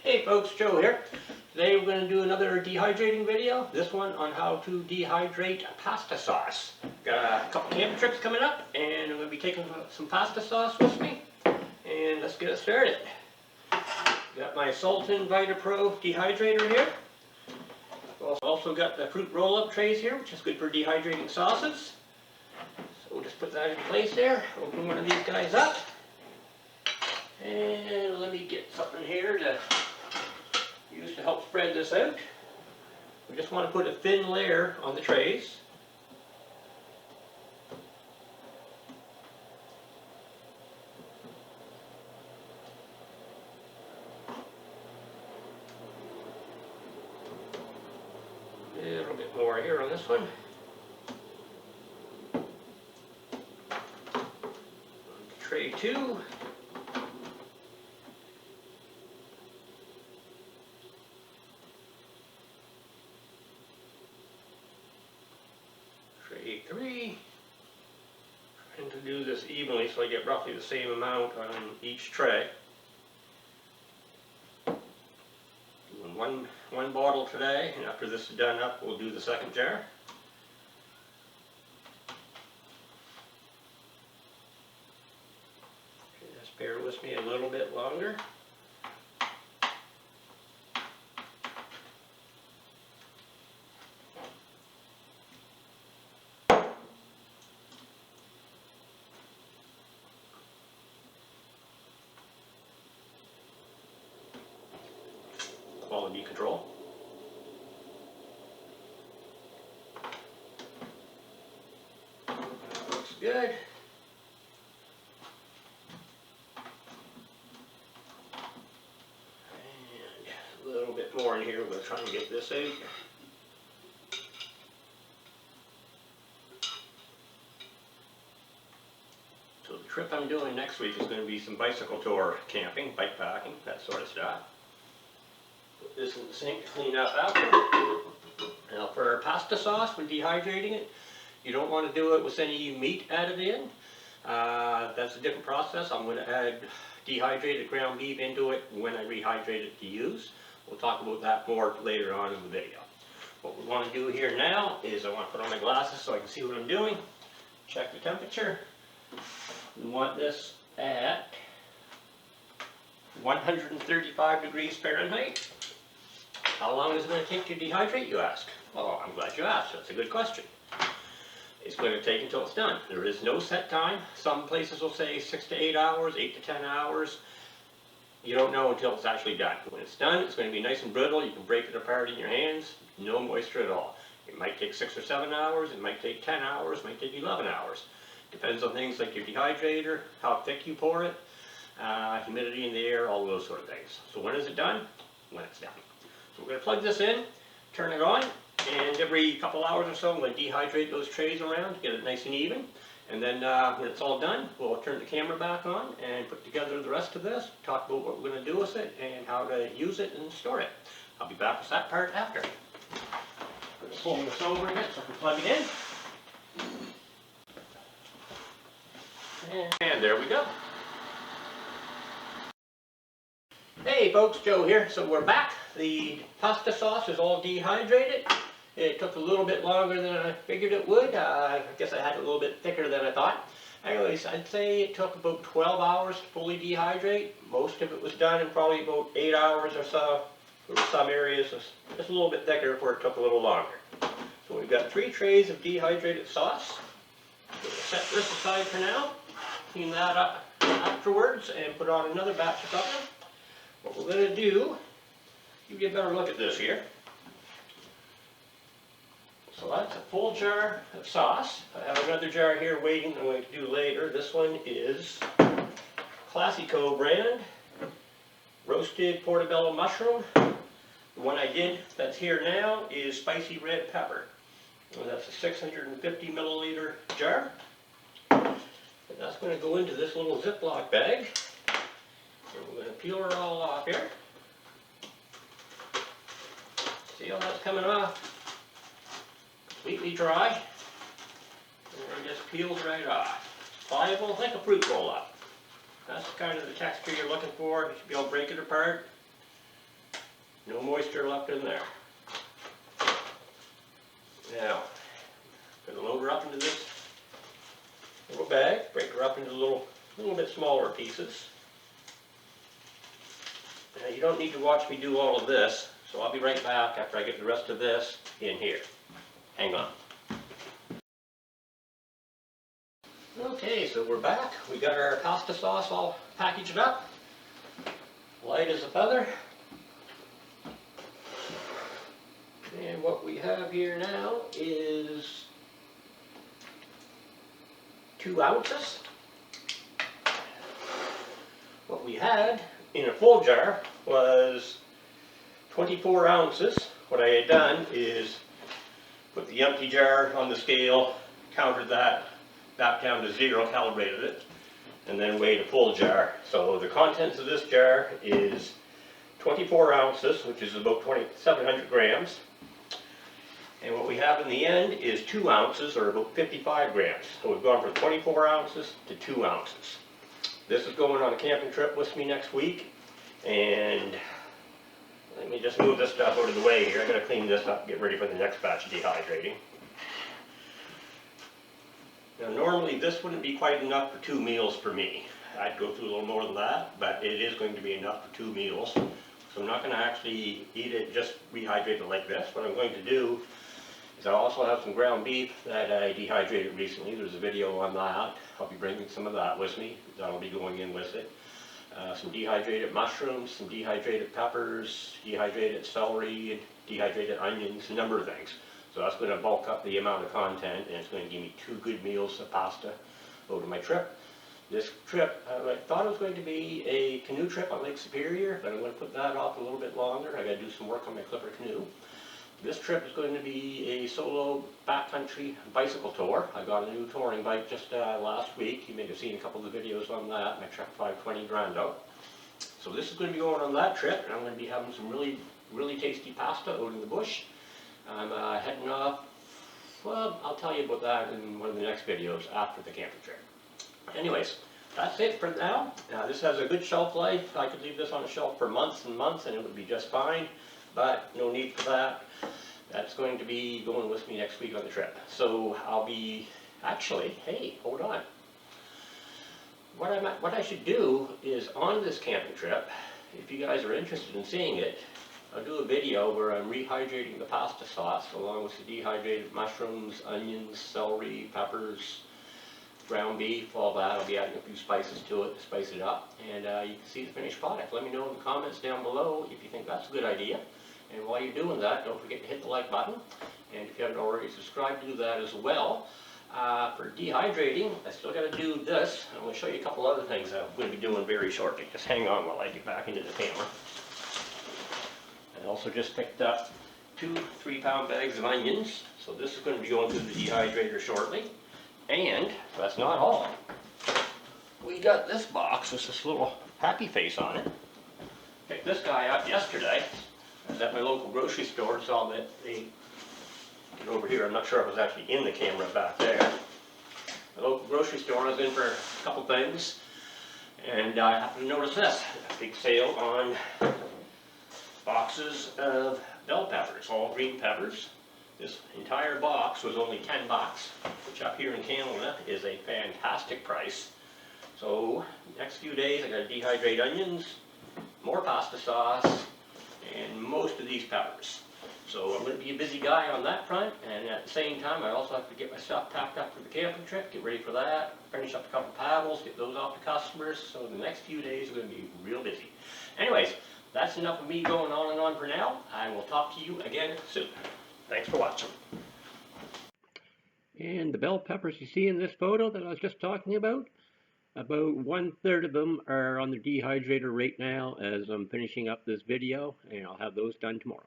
Hey folks, Joe here. Today we're going to do another dehydrating video. This one on how to dehydrate pasta sauce. Got a couple camping trips coming up and I'm going to be taking some pasta sauce with me. And let's get it started. Got my Salton VitaPro dehydrator here. Also got the fruit roll-up trays here, which is good for dehydrating sauces. So we'll just put that in place there. Open one of these guys up. And let me get something here to use to help spread this out. We just want to put a thin layer on the trays. A little bit more here on this one. Tray 2. Tray 3. Trying to do this evenly so I get roughly the same amount on each tray. Doing one bottle today, and after this is done up, we'll do the second jar. Just bear with me a little bit longer. Quality control. Looks good. And a little bit more in here. We're going to try and get this out. So the trip I'm doing next week is going to be some bicycle tour camping, bike packing, that sort of stuff. Put this in the sink to clean up after. Now for our pasta sauce, when dehydrating it, you don't want to do it with any meat added in. That's a different process. I'm going to add dehydrated ground beef into it when I rehydrate it to use. We'll talk about that more later on in the video. What we want to do here now is I want to put on my glasses so I can see what I'm doing. Check the temperature. We want this at 135 degrees Fahrenheit. How long is it going to take to dehydrate, you ask? Well, I'm glad you asked. That's a good question. It's going to take until it's done. There is no set time. Some places will say 6 to 8 hours, 8 to 10 hours. You don't know until it's actually done. When it's done, it's going to be nice and brittle. You can break it apart in your hands. No moisture at all. It might take 6 or 7 hours. It might take 10 hours. It might take 11 hours. Depends on things like your dehydrator, how thick you pour it, humidity in the air, all those sort of things. So when is it done? When it's done. So we're going to plug this in, turn it on, and every couple hours or so I'm going to dehydrate those trays around to get it nice and even. And then when it's all done, we'll turn the camera back on and put together the rest of this, talk about what we're going to do with it and how to use it and store it. I'll be back with that part after. I'm going to pull this over again so I can plug it in. And there we go. Hey folks, Joe here. So we're back. The pasta sauce is all dehydrated. It took a little bit longer than I figured it would. I guess I had it a little bit thicker than I thought. Anyways, I'd say it took about 12 hours to fully dehydrate. Most of it was done in probably about 8 hours or so. There were some areas just a little bit thicker where it took a little longer. So we've got 3 trays of dehydrated sauce. We'll set this aside for now. Clean that up afterwards and put on another batch of something. What we're going to do, give you a better look at this here. So that's a full jar of sauce. I have another jar here waiting I'm going to do later. This one is Classico brand, roasted portobello mushroom. The one I did that's here now is spicy red pepper. And that's a 650 milliliter jar. And that's going to go into this little Ziploc bag. So we're going to peel her all off here. See how that's coming off? Completely dry. And it just peels right off. Pliable, like a fruit roll-up. That's kind of the texture you're looking for. You should be able to break it apart. No moisture left in there. Now, going to load her up into this little bag, break her up into little bit smaller pieces. Now, you don't need to watch me do all of this, so I'll be right back after I get the rest of this in here. Hang on. Okay, so we're back. We got our pasta sauce all packaged up. Light as a feather. And what we have here now is 2 ounces. What we had in a full jar was 24 ounces. What I had done is put the empty jar on the scale, counted that back down to 0, calibrated it, and then weighed a full jar. So the contents of this jar is 24 ounces, which is about 700 grams. And what we have in the end is 2 ounces, or about 55 grams. So we've gone from 24 ounces to 2 ounces. This is going on a camping trip with me next week. And let me just move this stuff out of the way here. I gotta clean this up, get ready for the next batch of dehydrating. Now normally this wouldn't be quite enough for 2 meals for me. I'd go through a little more than that, but it is going to be enough for 2 meals. So I'm not going to actually eat it, just rehydrate it like this. What I'm going to do is I also have some ground beef that I dehydrated recently. There's a video on that. I'll be bringing some of that with me. That'll be going in with it. Some dehydrated mushrooms, some dehydrated peppers, dehydrated celery, dehydrated onions, a number of things. So that's going to bulk up the amount of content, and it's going to give me 2 good meals of pasta over my trip. This trip, I thought it was going to be a canoe trip on Lake Superior, but I'm going to put that off a little bit longer. I got to do some work on my clipper canoe. This trip is going to be a solo backcountry bicycle tour. I got a new touring bike just last week. You may have seen a couple of the videos on that, my Trek 520 Grando. So this is going to be going on that trip, and I'm going to be having some really tasty pasta out in the bush. I'm heading off, well, I'll tell you about that in one of the next videos after the camping trip. Anyways, that's it for now. This has a good shelf life. I could leave this on a shelf for months and months and it would be just fine, but no need for that. That's going to be going with me next week on the trip. So I'll be, actually, hey, hold on. What I should do is on this camping trip, if you guys are interested in seeing it, I'll do a video where I'm rehydrating the pasta sauce along with the dehydrated mushrooms, onions, celery, peppers, ground beef, all that. I'll be adding a few spices to it to spice it up, and you can see the finished product. Let me know in the comments down below if you think that's a good idea. And while you're doing that, don't forget to hit the like button, and if you haven't already subscribed, do that as well. For dehydrating, I still got to do this. I'm going to show you a couple other things that I'm going to be doing very shortly. Just hang on while I get back into the camera. I also just picked up 2 3-pound bags of onions, so this is going to be going through the dehydrator shortly. And that's not all. We got this box with this little happy face on it. Picked this guy up yesterday. I was at my local grocery store, saw that they get over here. I'm not sure if it was actually in the camera back there. The local grocery store, I was in for a couple things, and I happened to notice this. A big sale on boxes of bell peppers, all green peppers. This entire box was only $10, which up here in Canada is a fantastic price. So, next few days I got to dehydrate onions, more pasta sauce, and most of these peppers. So I'm going to be a busy guy on that front, and at the same time I also have to get my stuff packed up for the camping trip, get ready for that, finish up a couple paddles, get those off to customers. So the next few days are going to be real busy. Anyways, that's enough of me going on and on for now. I will talk to you again soon. Thanks for watching. And the bell peppers you see in this photo that I was just talking about 1/3 of them are on the dehydrator right now as I'm finishing up this video, and I'll have those done tomorrow.